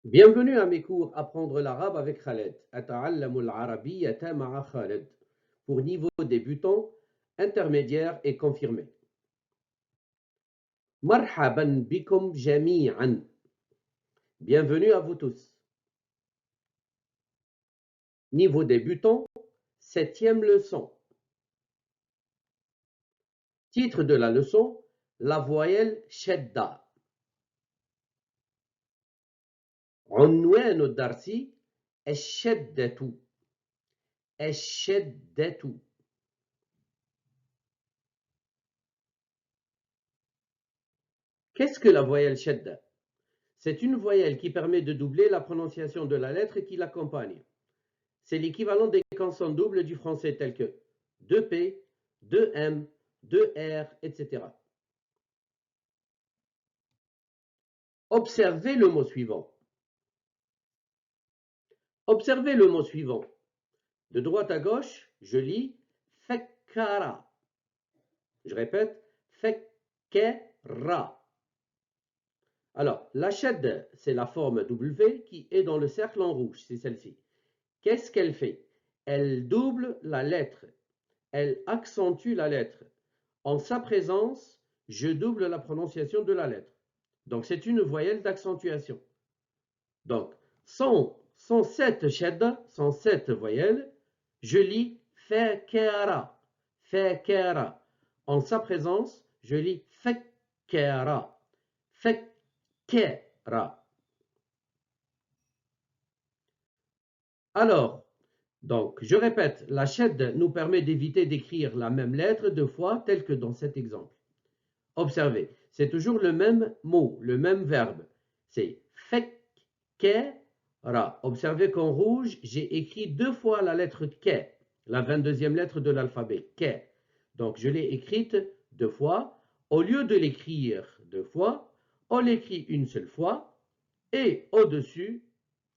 Bienvenue à mes cours Apprendre l'arabe avec Khaled. أتعلم العربية مع Khaled. Pour niveau débutant, intermédiaire et confirmé. مرحبا بكم جميعا. Bienvenue à vous tous. Niveau débutant, 7e leçon. Titre de la leçon, la voyelle شدة. عنوان الدرس الشدة. الشدة. Qu'est-ce que la voyelle شدة? C'est une voyelle qui permet de doubler la prononciation de la lettre qui l'accompagne. C'est l'équivalent des consonnes doubles du français tels que 2P, 2M, 2R, etc. Observez le mot suivant. Observez le mot suivant. De droite à gauche, je lis fekkara. Je répète, fekkera. Alors, la shadda, c'est la forme W qui est dans le cercle en rouge, c'est celle-ci. Qu'est-ce qu'elle fait? Elle double la lettre. Elle accentue la lettre. En sa présence, je double la prononciation de la lettre. Donc, c'est une voyelle d'accentuation. Donc, sans cette shadda, sans cette voyelle, je lis fekera, fekera. En sa présence, je lis fekkera, fekkera. Alors, donc, je répète, la shadda nous permet d'éviter d'écrire la même lettre deux fois, tel que dans cet exemple. Observez, c'est toujours le même mot, le même verbe. C'est fekkera. Observez qu'en rouge, j'ai écrit deux fois la lettre ke, la 22e lettre de l'alphabet, ke. Donc, je l'ai écrite deux fois. Au lieu de l'écrire deux fois, on l'écrit une seule fois. Et au-dessus,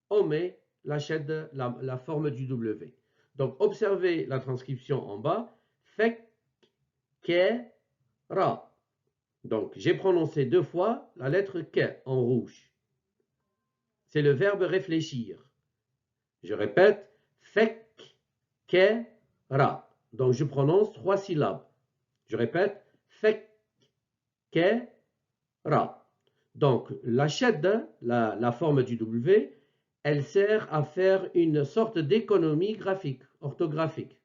on met la forme du W. Donc, observez la transcription en bas. Fekkera. Donc, j'ai prononcé deux fois la lettre K en rouge. C'est le verbe réfléchir. Je répète, fekkera. Donc, je prononce trois syllabes. Je répète, fekkera. Donc, la shadda, la forme du W, elle sert à faire une sorte d'économie graphique, orthographique.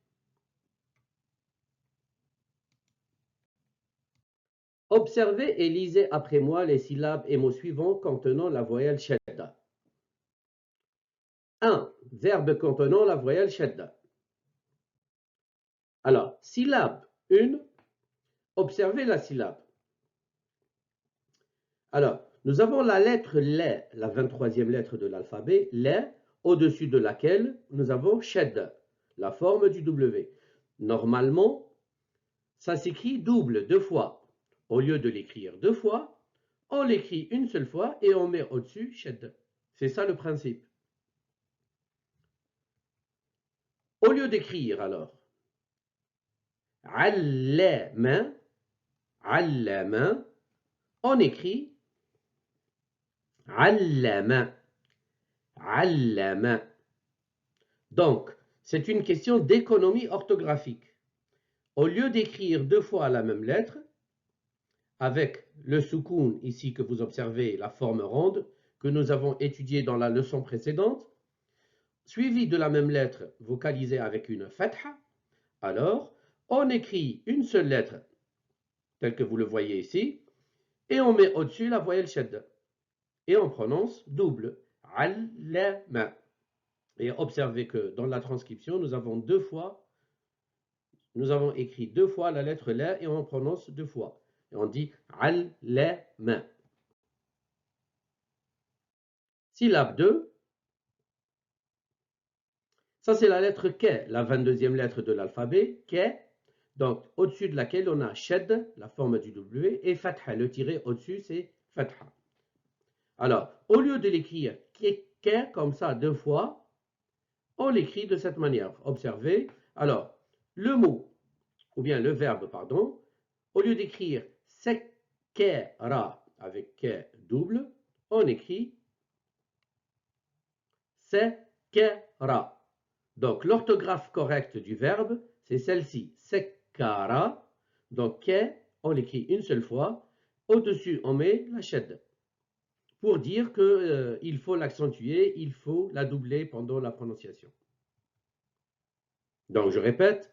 Observez et lisez après moi les syllabes et mots suivants contenant la voyelle shadda. 1. Verbe contenant la voyelle shadda. Alors, syllabe 1, observez la syllabe. Alors, nous avons la lettre la, la 23e lettre de l'alphabet, la, au-dessus de laquelle nous avons shadda, la forme du W. Normalement, ça s'écrit double, deux fois. Au lieu de l'écrire deux fois, on l'écrit une seule fois et on met au-dessus shadda. C'est ça le principe. Au lieu d'écrire alors, allama, allama, on écrit allama, allama. Donc, c'est une question d'économie orthographique. Au lieu d'écrire deux fois la même lettre, avec le soukoun ici que vous observez, la forme ronde, que nous avons étudiée dans la leçon précédente, suivi de la même lettre vocalisée avec une fatha, alors on écrit une seule lettre, telle que vous le voyez ici, et on met au-dessus la voyelle shadda. Et on prononce double, allama. Et observez que dans la transcription, nous avons écrit deux fois la lettre la et on prononce deux fois. Et on dit allama. Syllabe 2, ça c'est la lettre ke, la 22e lettre de l'alphabet, ke, donc au-dessus de laquelle on a shed, la forme du W, et fatha, le tiré au-dessus c'est fatha. Alors, au lieu de l'écrire ke comme ça deux fois, on l'écrit de cette manière. Observez. Alors, le mot, ou bien le verbe, pardon, au lieu d'écrire sekera avec ke double, on écrit sekara. Donc, l'orthographe correcte du verbe, c'est celle-ci, sekara. Donc, ke, on l'écrit une seule fois. Au-dessus, on met la shedd. Pour dire qu'il faut l'accentuer, il faut la doubler pendant la prononciation. Donc, je répète,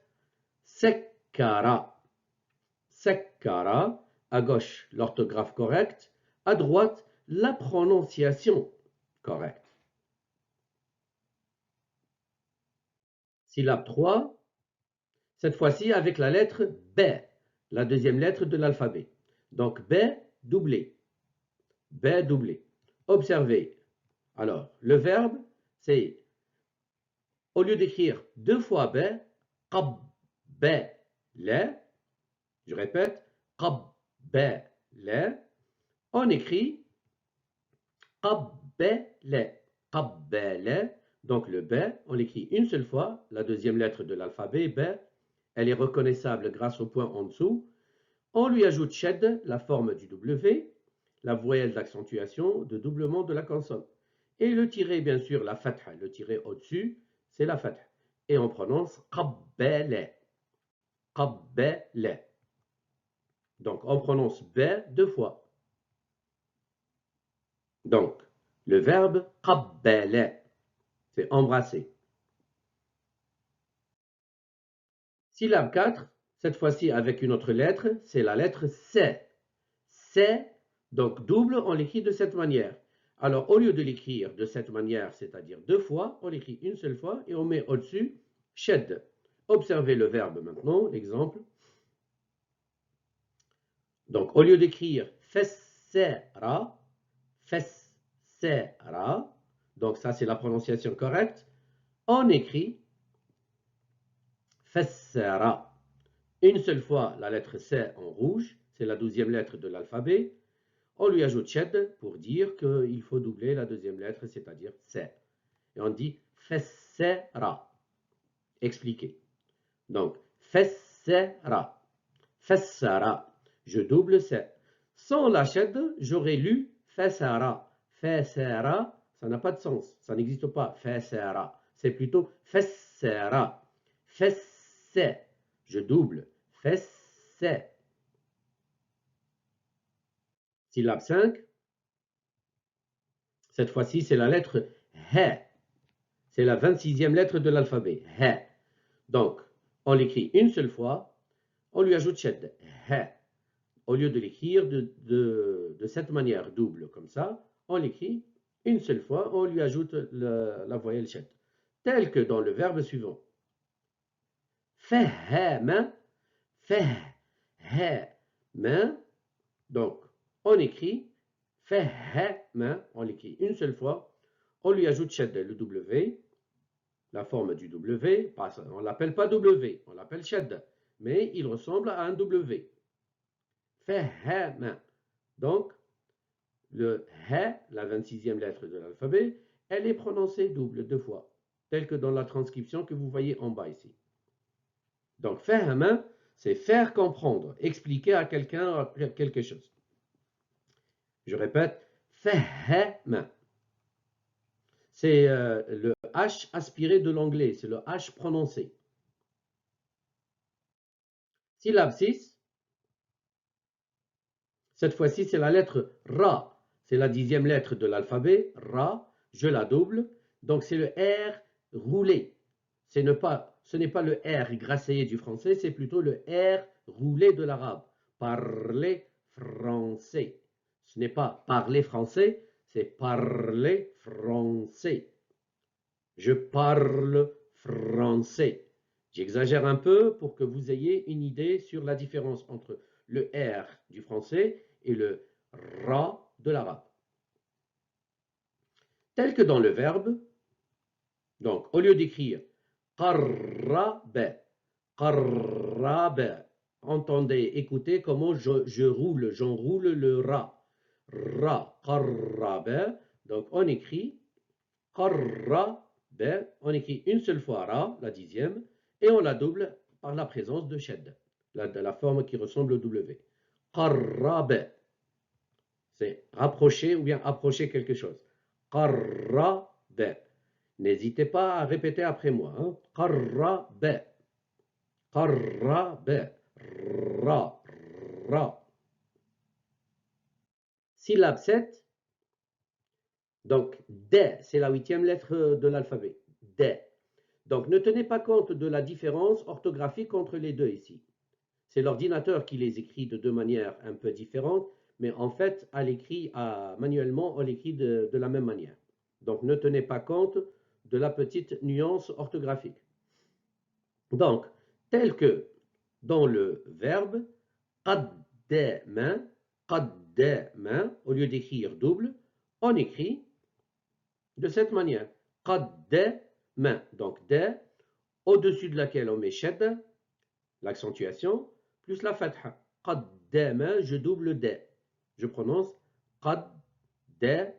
sekara. Sekara. À gauche, l'orthographe correcte. À droite, la prononciation correcte. Syllabe 3, cette fois-ci avec la lettre B, la deuxième lettre de l'alphabet. Donc B doublé. B doublé. Observez. Alors, le verbe, c'est, au lieu d'écrire deux fois B, qab, B, le, je répète, qab, B, le, on écrit qabbala, qabbala. Donc le B, on l'écrit une seule fois, la deuxième lettre de l'alphabet, B, elle est reconnaissable grâce au point en dessous. On lui ajoute shedd, la forme du W, la voyelle d'accentuation, de doublement de la consonne. Et le tiré, bien sûr, la fatha, le tiré au-dessus, c'est la fatha. Et on prononce qabbala, qabbala. Donc on prononce B deux fois. Donc, le verbe qabbala, c'est embrasser. Syllabe 4, cette fois-ci avec une autre lettre, c'est la lettre C. C, donc double, on l'écrit de cette manière. Alors, au lieu de l'écrire de cette manière, c'est-à-dire deux fois, on l'écrit une seule fois et on met au-dessus shed. Observez le verbe maintenant, l'exemple. Donc, au lieu d'écrire fessera, fessera, donc ça c'est la prononciation correcte, on écrit fessera. Une seule fois la lettre C en rouge, c'est la 12e lettre de l'alphabet. On lui ajoute shed pour dire qu'il faut doubler la deuxième lettre, c'est-à-dire C. Et on dit fessera. Expliquer. Donc, fessera. Fessara. Je double C. Sans la shed, j'aurais lu fessara. Fessera, ça n'a pas de sens. Ça n'existe pas. Fessera. C'est plutôt fessera. Fesse. Je double. Fesse. Syllabe 5. Cette fois-ci, c'est la lettre H. C'est la 26e lettre de l'alphabet. H. Donc, on l'écrit une seule fois. On lui ajoute shed. H. Au lieu de l'écrire de cette manière, double, comme ça, on l'écrit une seule fois. On lui ajoute la voyelle shed. Tel que dans le verbe suivant. Fahama. Fahama. Donc, on écrit fahama, on l'écrit une seule fois, on lui ajoute shed, le W, la forme du W, on ne l'appelle pas W, on l'appelle shed, mais il ressemble à un W. Fahama. Donc, le ha, la 26e lettre de l'alphabet, elle est prononcée double deux fois, telle que dans la transcription que vous voyez en bas ici. Donc, fahama, c'est faire comprendre, expliquer à quelqu'un quelque chose. Je répète, fahama. C'est le H aspiré de l'anglais, c'est le H prononcé. Syllabe 6, cette fois-ci c'est la lettre Ra, c'est la 10e lettre de l'alphabet, Ra, je la double, donc c'est le R roulé. Ce n'est pas le R grasseyé du français, c'est plutôt le R roulé de l'arabe. Parler français. Ce n'est pas parler français, c'est parler français. Je parle français. J'exagère un peu pour que vous ayez une idée sur la différence entre le R du français et le Ra de l'arabe. Tel que dans le verbe, donc au lieu d'écrire qarrabe, qarrabe, entendez, écoutez comment j'enroule le Ra. Ra, qarrabe, donc on écrit qarrabe, on écrit une seule fois Ra, la 10e, et on la double par la présence de shed, de la forme qui ressemble au W. Qarrabe, c'est rapprocher ou bien approcher quelque chose. Qarrabe. N'hésitez pas à répéter après moi. Hein. Qarrab. Qarrab. Ra. Ra. Syllabe 7. Donc, D, c'est la 8e lettre de l'alphabet. D. Donc, ne tenez pas compte de la différence orthographique entre les deux ici. C'est l'ordinateur qui les écrit de deux manières un peu différentes, mais en fait, à l'écrit, manuellement, on l'écrit de la même manière. Donc, ne tenez pas compte de la petite nuance orthographique. Donc, tel que dans le verbe, qaddama, qaddama, au lieu d'écrire double, on écrit de cette manière. Qaddama, donc D, au-dessus de laquelle on met shadda, l'accentuation, plus la fatha. Qaddama, je double D. Je prononce qaddama.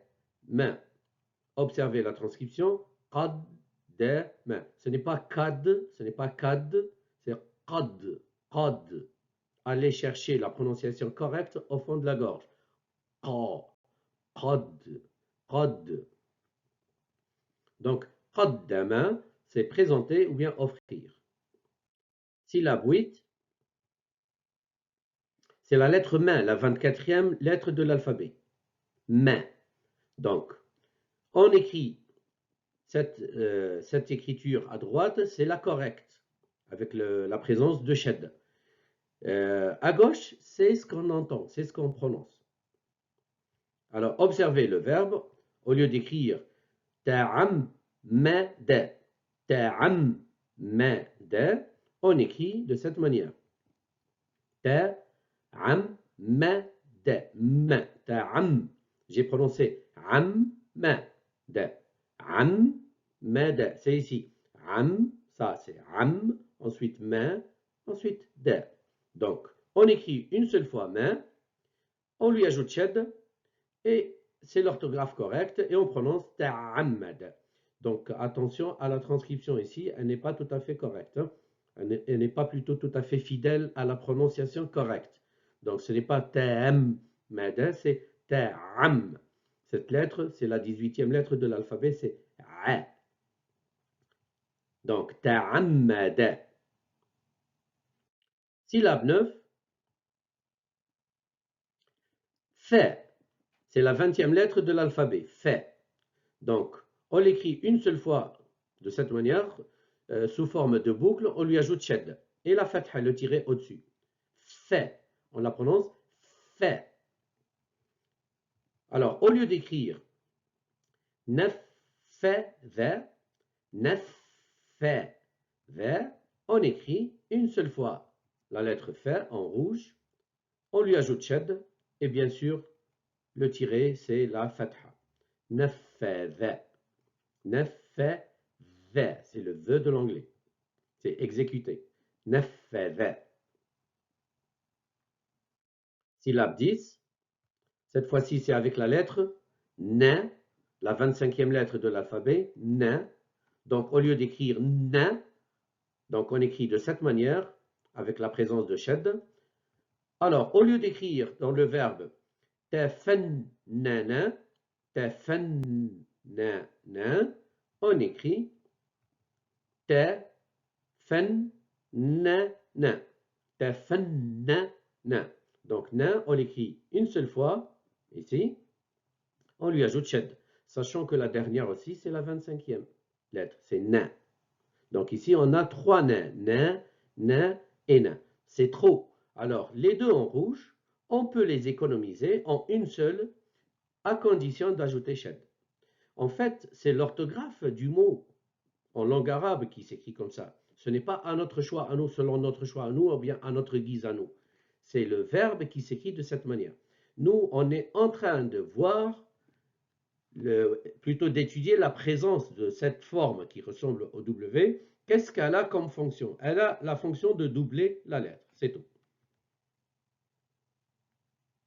Observez la transcription. Qaddama. Ce n'est pas kad, ce n'est pas kad, c'est qad. Qad. Allez chercher la prononciation correcte au fond de la gorge. Qad. Qad. Donc, qaddama, c'est présenter ou bien offrir. Syllabe 8. C'est la lettre main, la 24e lettre de l'alphabet. Main. Donc, on écrit cette écriture à droite, c'est la correcte, avec la présence de shed. À gauche, c'est ce qu'on entend, c'est ce qu'on prononce. Alors, observez le verbe, au lieu d'écrire ta'ammada, ta'ammada, on écrit de cette manière. Ta'ammada, ta'am. J'ai prononcé ammada. Ammada, c'est ici. Am, ça c'est am, ensuite ma, ensuite da. Donc, on écrit une seule fois ma, on lui ajoute shed, et c'est l'orthographe correcte, et on prononce ta'ammada. Donc, attention à la transcription ici, elle n'est pas tout à fait correcte. Hein. Elle n'est pas plutôt tout à fait fidèle à la prononciation correcte. Donc, ce n'est pas ta'ammada, c'est ta'am. Cette lettre, c'est la 18e lettre de l'alphabet, c'est A. Donc, ta'ammada. Syllabe 9. Fa. C'est la 20e lettre de l'alphabet. Fa. Donc, on l'écrit une seule fois de cette manière, sous forme de boucle, on lui ajoute shed. Et la fatha, le tiré au-dessus. Fa. On la prononce fa. Alors, au lieu d'écrire nafadha, nafadha, on écrit une seule fois la lettre fa en rouge, on lui ajoute shed, et bien sûr, le tiré, c'est la fatha. Nafadha. Nafadha. C'est le the de l'anglais. C'est exécuté. Nafadha. Syllabe 10. Cette fois-ci, c'est avec la lettre na, la 25e lettre de l'alphabet, na. Donc, au lieu d'écrire na, donc on écrit de cette manière, avec la présence de shed. Alors, au lieu d'écrire dans le verbe tafannana, tafannana, on écrit tafannana, tafannana. Donc, na, on l'écrit une seule fois, ici, on lui ajoute shed, sachant que la dernière aussi, c'est la 25e lettre, c'est na. Donc ici, on a trois na, na, na et na. C'est trop. Alors, les deux en rouge, on peut les économiser en une seule, à condition d'ajouter shed. En fait, c'est l'orthographe du mot en langue arabe qui s'écrit comme ça. Ce n'est pas à notre choix, à nous, selon notre choix à nous, ou bien à notre guise à nous. C'est le verbe qui s'écrit de cette manière. Nous, on est en train de voir, plutôt d'étudier la présence de cette forme qui ressemble au W. Qu'est-ce qu'elle a comme fonction? Elle a la fonction de doubler la lettre, c'est tout.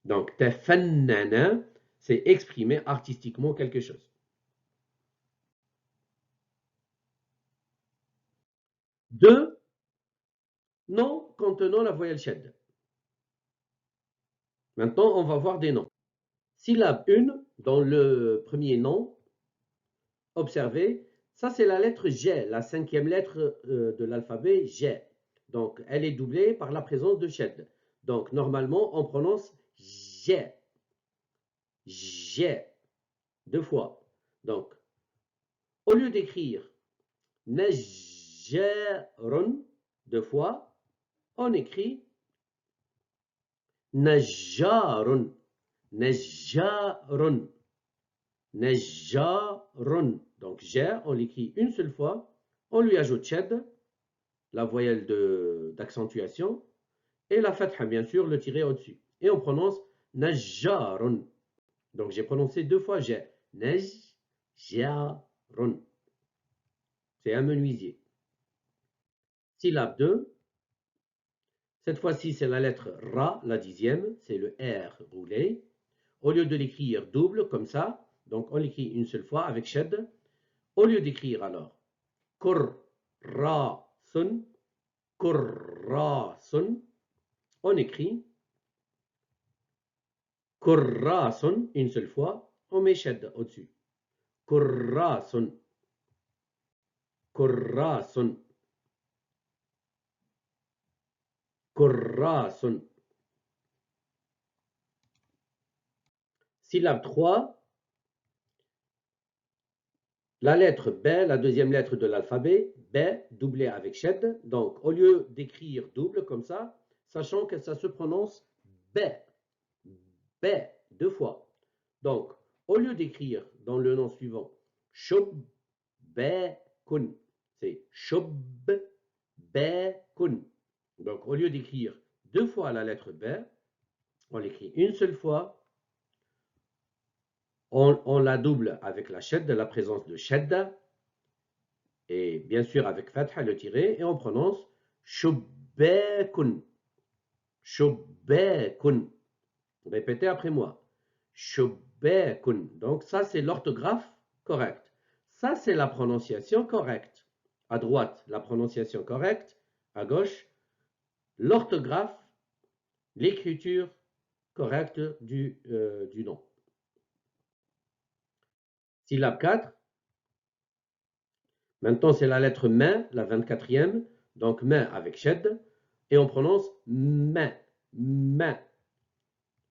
Donc, tafannana, c'est exprimer artistiquement quelque chose. Deux noms contenant la voyelle shed. Maintenant, on va voir des noms. Syllabe 1, dans le premier nom, observez, Ça, c'est la lettre G, la cinquième lettre de l'alphabet G. Donc, elle est doublée par la présence de shed. Donc, normalement, on prononce G. G. Deux fois. Donc, au lieu d'écrire Najjarun deux fois, on écrit Najjarun. Najjarun. Najjarun. Donc, G, on l'écrit une seule fois. On lui ajoute shed, la voyelle d'accentuation, et la fatha, bien sûr, le tiret au-dessus. Et on prononce Najjarun. Donc, j'ai prononcé deux fois G. Najjarun. C'est un menuisier. Syllabe 2. Cette fois-ci, c'est la lettre Ra, la dixième. C'est le R roulé. Au lieu de l'écrire double, comme ça, donc on l'écrit une seule fois avec shed. Au lieu d'écrire alors Kurrasun, Kurrasun, on écrit Kurrasun une seule fois. On met shed au-dessus. Kurrasun. Kurrasun. Kurrasun. Syllabe 3. La lettre B, la deuxième lettre de l'alphabet, B, doublée avec shed. Donc, au lieu d'écrire double comme ça, sachant que ça se prononce B. B, deux fois. Donc, au lieu d'écrire dans le nom suivant, Shub, B, Kun, c'est Shub, B, Kun. Donc, au lieu d'écrire deux fois la lettre B, on l'écrit une seule fois. On la double avec la shed, la présence de shed, et bien sûr avec fatha le tiré, et on prononce shubbekun. Shubbekun. Répétez après moi. Shubbekun. Donc ça c'est l'orthographe correcte. Ça c'est la prononciation correcte. À droite, la prononciation correcte. À gauche, l'orthographe, l'écriture correcte du nom. Syllabe 4. Maintenant, c'est la lettre main, la 24e. Donc, main avec shed. Et on prononce main. Main.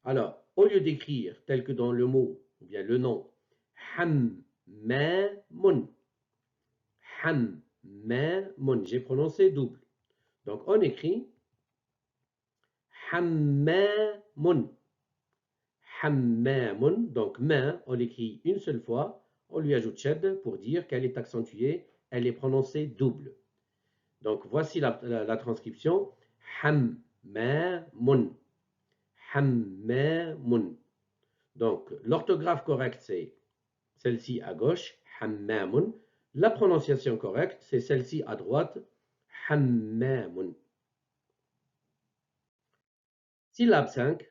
Alors, au lieu d'écrire tel que dans le mot, ou bien le nom, hammamun. Hammamun. J'ai prononcé double. Donc, on écrit hammamun. Hammamun. Donc, main, on l'écrit une seule fois. On lui ajoute shed pour dire qu'elle est accentuée. Elle est prononcée double. Donc, voici la transcription. Hammamun. Hammamun. Donc, l'orthographe correcte, c'est celle-ci à gauche, hammamun. La prononciation correcte, c'est celle-ci à droite, hammamun. Syllabe 5.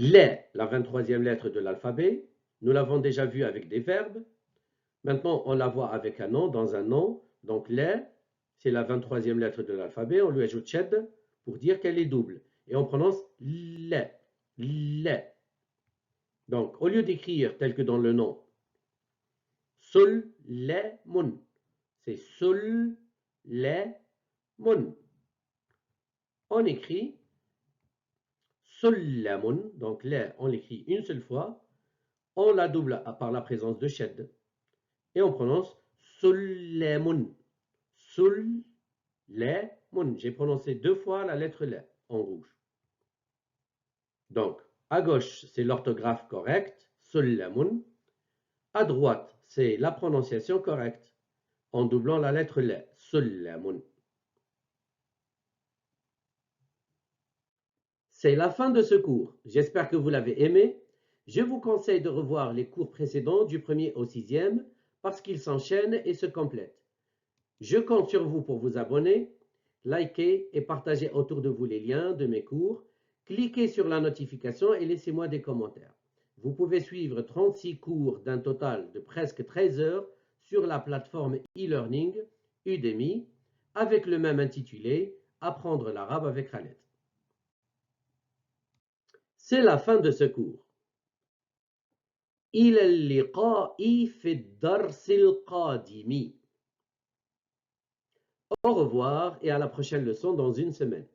Les, la 23e lettre de l'alphabet. Nous l'avons déjà vu avec des verbes. Maintenant, on la voit avec un nom, dans un nom. Donc, les, c'est la 23e lettre de l'alphabet. On lui ajoute shed pour dire qu'elle est double. Et on prononce les. Les. Donc, au lieu d'écrire tel que dans le nom, sul, les, mun. C'est sul, les, mun. On écrit sullamun. Donc, les, on l'écrit une seule fois. On la double par la présence de shed. Et on prononce sullamun. Sul, les, mun. J'ai prononcé deux fois la lettre les en rouge. Donc, à gauche, c'est l'orthographe correcte, sullamun. À droite, c'est la prononciation correcte, en doublant la lettre les, sullamun. C'est la fin de ce cours. J'espère que vous l'avez aimé. Je vous conseille de revoir les cours précédents du 1er au 6e parce qu'ils s'enchaînent et se complètent. Je compte sur vous pour vous abonner, liker et partager autour de vous les liens de mes cours. Cliquez sur la notification et laissez-moi des commentaires. Vous pouvez suivre 36 cours d'un total de presque 13 heures sur la plateforme e-learning Udemy avec le même intitulé « Apprendre l'arabe avec Khaled ». C'est la fin de ce cours. إلى اللقاء في الدرس القادم. Au revoir et à la prochaine leçon dans une semaine.